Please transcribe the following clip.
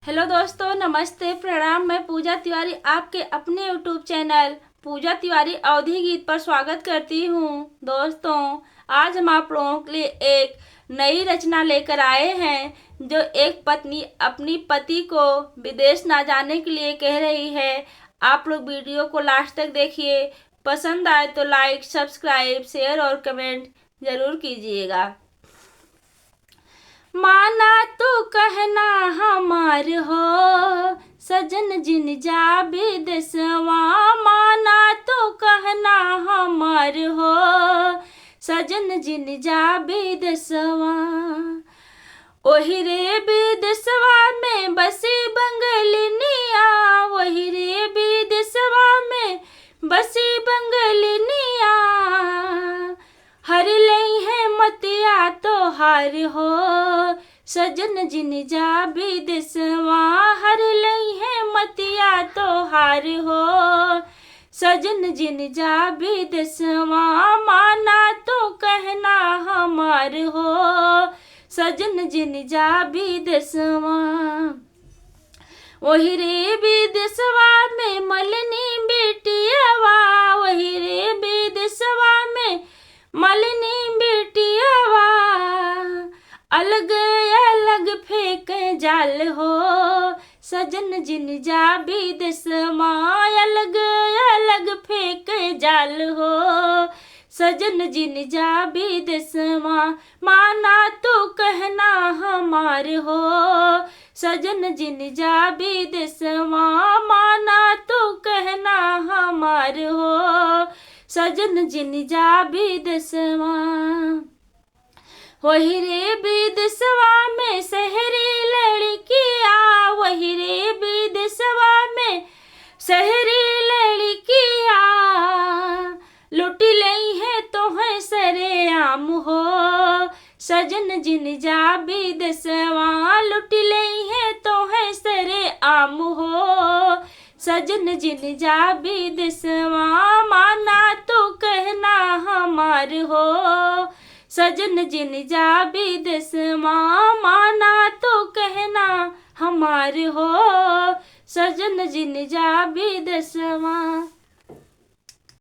Hello दोस्तों, नमस्ते, प्रणाम। मैं पूजा तिवारी आपके अपने यूट्यूब चैनल पूजा तिवारी अवधी गीत पर स्वागत करती हूँ। दोस्तों, आज हम आप लोगों के लिए एक नई रचना लेकर आए हैं जो एक पत्नी अपनी पति को विदेश ना जाने के लिए कह रही है। आप लोग वीडियो को लास्ट तक देखिए। पसंद आए तो लाइक, सब्सक्राइब, शेयर और कमेंट जरूर कीजिएगा। माना तो कहना हमार हो सजन जिन जा विदेशवा। माना तो कहना हमार हो सजन जिन जा विदेशवा। ओही रे विदेशवा में बसी बंगलिनिया। वही रे विदेशवा में बसी बंगलिनिया। हर लई है मतिया तो हार हो सजन जिन जा विदेशवा। हर लई है मतिया तो हार हो सजन जिन जा विदेशवा। माना तो कहना हमार हो सजन जिन जा विदेशवा। वही रे विदेशवा में मलिनी बेटियावा। वही रे विदेशवा में मलिनी बेटियावा। अलग अलग फेंक जाल हो सजन जिन जा विदेशवा। अलग अलग फेंक जाल हो सजन जिन जा विदेशवा। माना तो कहना हमार हो सजन जिन जा विदेशवा। माना तो कहना हमार हो सजन जिन जा विदेशवा। वही रे विदेशवा में शहरी लड़किया। वही रे विदेशवा में शहरी लड़किया। लुट लई है तो है सरेआम हो सजन जिन जा विदेशवा। लुट लई है तो है सरेआम हो सजन जिन जा विदेशवा। माना तो कहना हमार हो सजन जिन जा विदेशवा। माना तो कहना हमार हो सजन जिन जा विदेशवा।